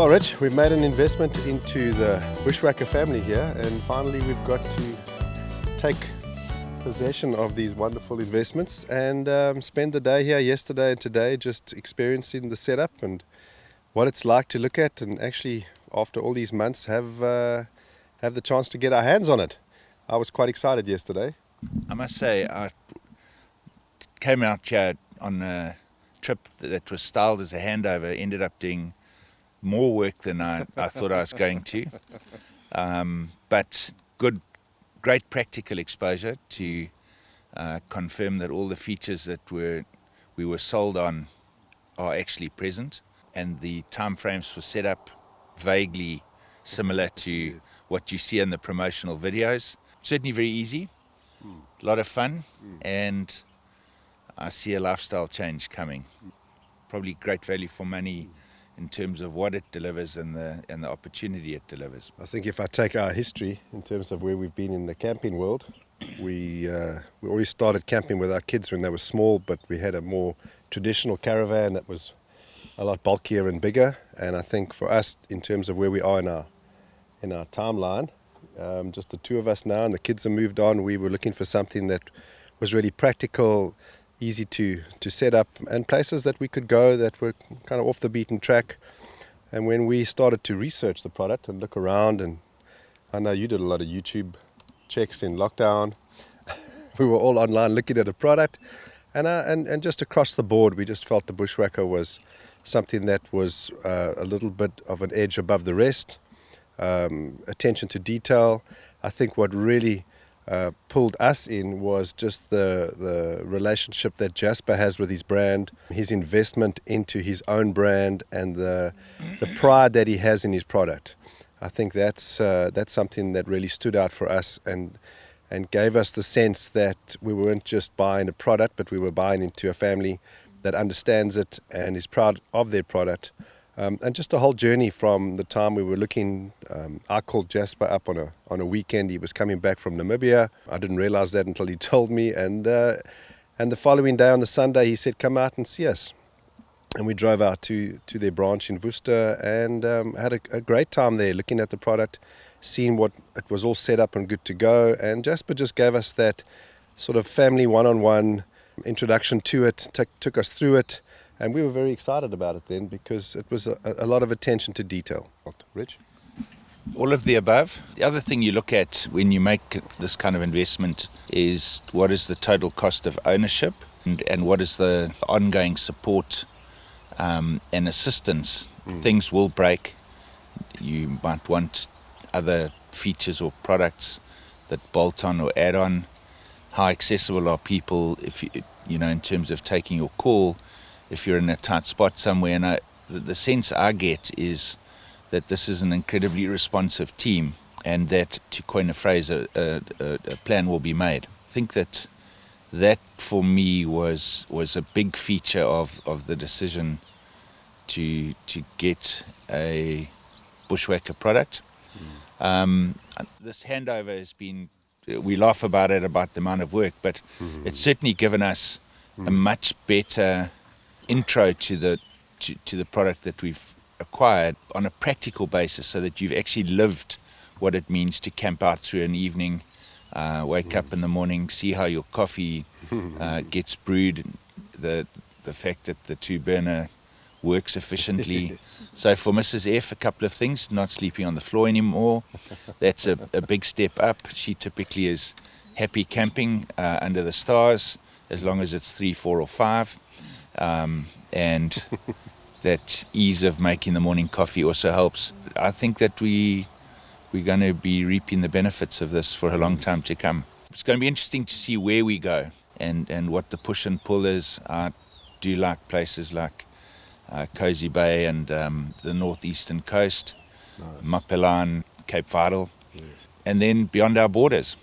Well, Rich, we've made an investment into the Bushwakka family here, and finally we've got to take possession of these wonderful investments and spend the day here yesterday and today just experiencing the setup and what it's like to look at, and actually after all these months have the chance to get our hands on it. I was quite excited yesterday. I must say, I came out here on a trip that was styled as a handover, ended up doing more work than I thought I was going to. But great practical exposure to confirm that all the features that we were sold on are actually present, and the time frames for setup vaguely similar to what you see in the promotional videos. Certainly very easy, a lot of fun, and I see a lifestyle change coming. Probably great value for money in terms of what it delivers and the opportunity it delivers. I think if I take our history in terms of where we've been in the camping world, we always started camping with our kids when they were small, but we had a more traditional caravan that was a lot bulkier and bigger. And I think for us, in terms of where we are in our timeline, just the two of us now, and the kids have moved on, we were looking for something that was really practical, easy to set up, and places that we could go that were kind of off the beaten track. And when we started to research the product and look around, and I know you did a lot of YouTube checks in lockdown, we were all online looking at a product, and just across the board we just felt the Bushwakka was something that was a little bit of an edge above the rest. Attention to detail. I think what really pulled us in was just the relationship that Jasper has with his brand, his investment into his own brand, and the pride that he has in his product. I think that's something that really stood out for us and gave us the sense that we weren't just buying a product, but we were buying into a family that understands it and is proud of their product. And just a whole journey from the time we were looking. I called Jasper up on a weekend. He was coming back from Namibia. I didn't realize that until he told me. And the following day on the Sunday, he said, "Come out and see us." And we drove out to their branch in Worcester and had a great time there, looking at the product, seeing what it was all set up and good to go. And Jasper just gave us that sort of family one-on-one introduction to it, took us through it. And we were very excited about it then, because it was a lot of attention to detail. Rich? All of the above. The other thing you look at when you make this kind of investment is what is the total cost of ownership and what is the ongoing support and assistance. Things will break. You might want other features or products that bolt on or add on. How accessible are people if you know, in terms of taking your call if you're in a tight spot somewhere? And the sense I get is that this is an incredibly responsive team, and that, to coin a phrase, a plan will be made. I think that for me was a big feature of the decision to get a Bushwakka product. This handover has been, we laugh about it, about the amount of work, but it's certainly given us a much better intro to the product that we've acquired on a practical basis, so that you've actually lived what it means to camp out through an evening, wake up in the morning, see how your coffee gets brewed, the fact that the 2-burner works efficiently. So for Mrs. F, a couple of things: not sleeping on the floor anymore. That's a big step up. She typically is happy camping under the stars, as long as it's 3, 4 or 5. And that ease of making the morning coffee also helps. I think that we're going to be reaping the benefits of this for a long time to come. It's going to be interesting to see where we go and what the push and pull is. I do like places like Cozy Bay and the northeastern coast, nice. Mapelan, Cape Vidal, yes. And then beyond our borders.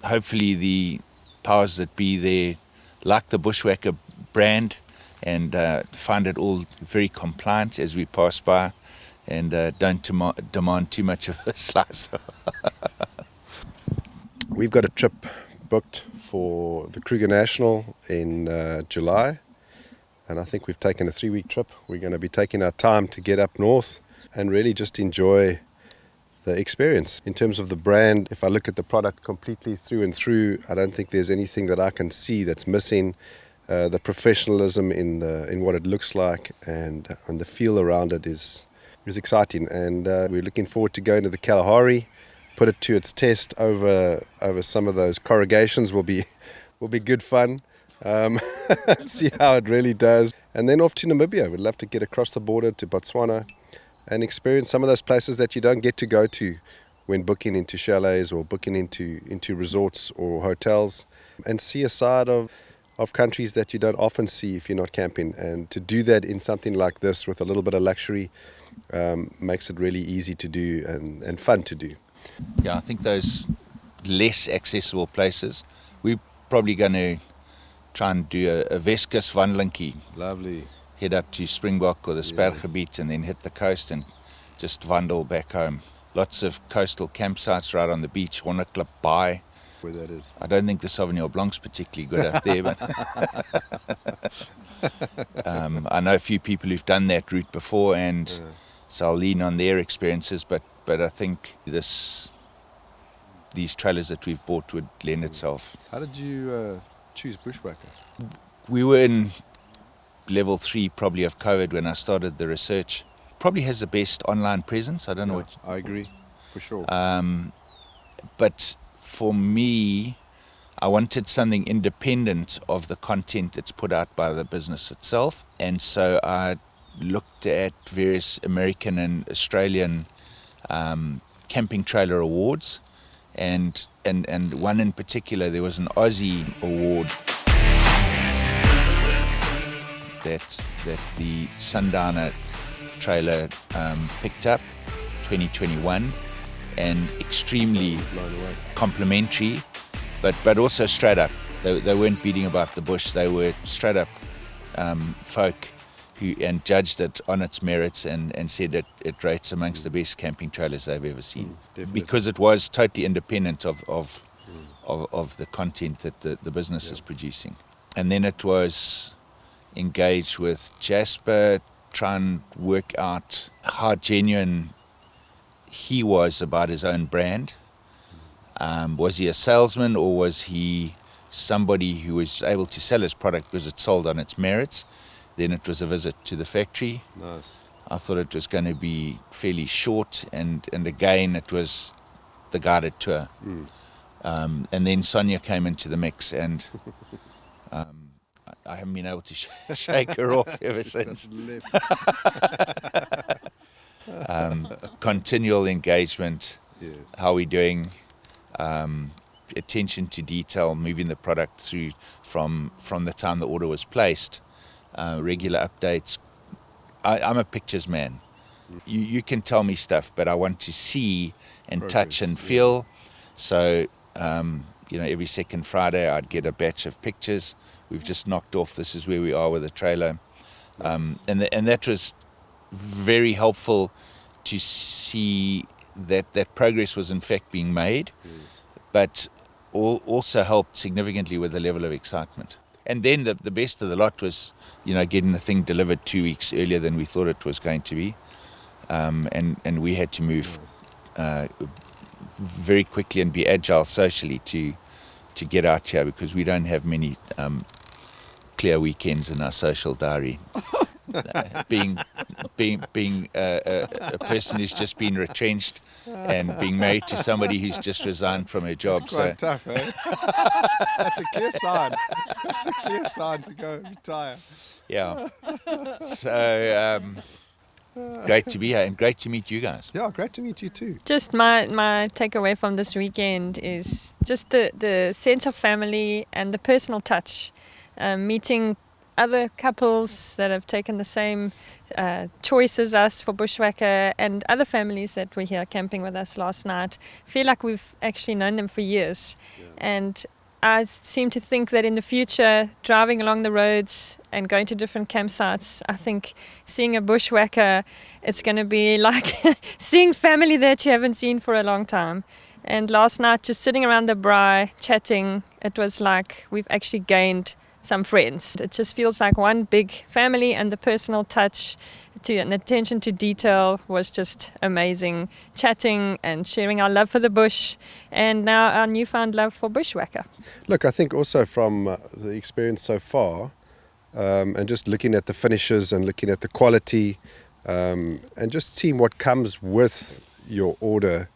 Hopefully the powers that be there like the Bushwakka brand and find it all very compliant as we pass by, and don't demand too much of a slice. We've got a trip booked for the Kruger National in July, and I think we've taken a 3-week trip. We're going to be taking our time to get up north, and really just enjoy the experience. In terms of the brand, if I look at the product completely through and through, I don't think there's anything that I can see that's missing. The professionalism in what it looks like and the feel around it is exciting, and we're looking forward to going to the Kalahari, put it to its test over some of those corrugations. Will be good fun. See how it really does, and then off to Namibia. We'd love to get across the border to Botswana and experience some of those places that you don't get to go to when booking into chalets or booking into resorts or hotels, and see a side of countries that you don't often see if you're not camping. And to do that in something like this with a little bit of luxury makes it really easy to do and fun to do. Yeah, I think those less accessible places, we're probably going to try and do a Weskus wandelinkie. Lovely. Head up to Springbok or the Spergebied and then hit the coast and just wandle back home. Lots of coastal campsites right on the beach, Honneklip Bay. Where that is. I don't think the Sauvignon Blanc's particularly good up there, but I know a few people who've done that route before, and so I'll lean on their experiences, but I think these trailers that we've bought would lend itself. How did you choose Bushwakka? We were in level 3 probably of COVID when I started the research. Probably has the best online presence. I don't know what. I agree, for sure. But for me, I wanted something independent of the content that's put out by the business itself, and so I looked at various American and Australian camping trailer awards, and one in particular, there was an Aussie award that the Sundowner trailer picked up 2021, and extremely complimentary, but also straight up. They weren't beating about the bush. They were straight up folk who and judged it on its merits and said that it rates amongst the best camping trailers they've ever seen, because it was totally independent of the content that the business is producing. And then it was engaged with Jasper, try and work out how genuine he was about his own brand. Was he a salesman, or was he somebody who was able to sell his product because it sold on its merits? Then it was a visit to the factory. Nice. I thought it was going to be fairly short, and again it was the guided tour. And then Sonia came into the mix, and I haven't been able to shake her off ever since. Continual engagement. Yes. How are we doing? Attention to detail, moving the product through from the time the order was placed. Regular updates. I'm a pictures man. You can tell me stuff, but I want to see and touch and feel. So, every second Friday I'd get a batch of pictures. We've just knocked off, this is where we are with the trailer. And that was very helpful to see that progress was in fact being made, but also helped significantly with the level of excitement. And then the best of the lot was, getting the thing delivered 2 weeks earlier than we thought it was going to be. And we had to move very quickly and be agile socially to get out here, because we don't have many clear weekends in our social diary. being a person who's just been retrenched and being married to somebody who's just resigned from her job. That's quite tough, eh? That's a clear sign. That's a clear sign to go retire. Yeah. So great to be here and great to meet you guys. Yeah, great to meet you too. Just my takeaway from this weekend is just the sense of family and the personal touch. Meeting other couples that have taken the same choice as us for Bushwakka, and other families that were here camping with us last night. Feel like we've actually known them for years. Yeah. And I seem to think that in the future, driving along the roads and going to different campsites, I think seeing a Bushwakka, it's going to be like seeing family that you haven't seen for a long time. And last night, just sitting around the braai, chatting, it was like we've actually gained some friends. It just feels like one big family, and the personal touch and attention to detail was just amazing. Chatting and sharing our love for the bush, and now our newfound love for Bushwakka. Look, I think also from the experience so far, and just looking at the finishes and looking at the quality, and just seeing what comes with your order,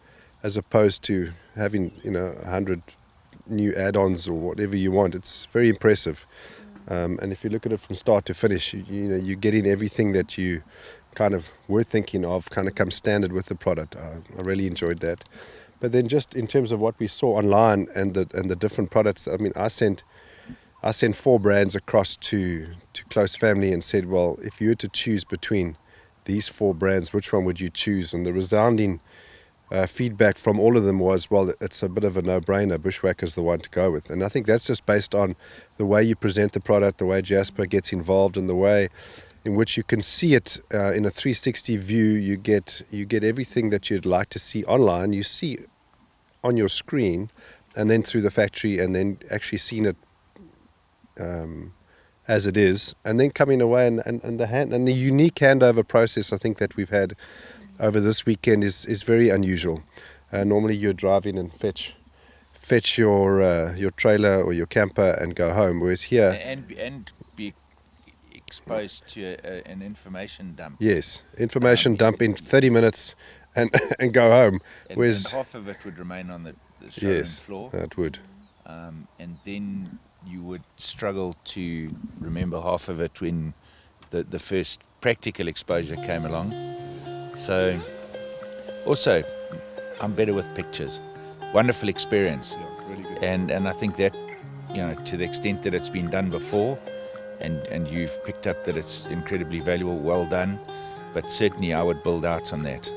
as opposed to having 100 new add-ons or whatever you want. It's very impressive. And if you look at it from start to finish, you're getting everything that you kind of were thinking of, kind of comes standard with the product. I really enjoyed that. But then just in terms of what we saw online and the different products, I mean, I sent 4 brands across to close family and said, well, if you were to choose between these 4 brands, which one would you choose? And the resounding feedback from all of them was, well, it's a bit of a no-brainer. Bushwakka is the one to go with. And I think that's just based on the way you present the product, the way Jasper gets involved, and the way in which you can see it in a 360 view. You get everything that you'd like to see online. You see on your screen, and then through the factory, and then actually seeing it as it is, and then coming away and the unique handover process I think that we've had over this weekend is very unusual. Normally you drive in and fetch your trailer or your camper and go home, whereas here and be exposed to an information dump. Yes, information dump in 30 minutes and go home. And half of it would remain on the showroom floor. Yes, it would. And then you would struggle to remember half of it when the first practical exposure came along. So, also, I'm better with pictures. Wonderful experience. Yeah, really good. And I think that, to the extent that it's been done before, and you've picked up that it's incredibly valuable, well done. But certainly I would build out on that.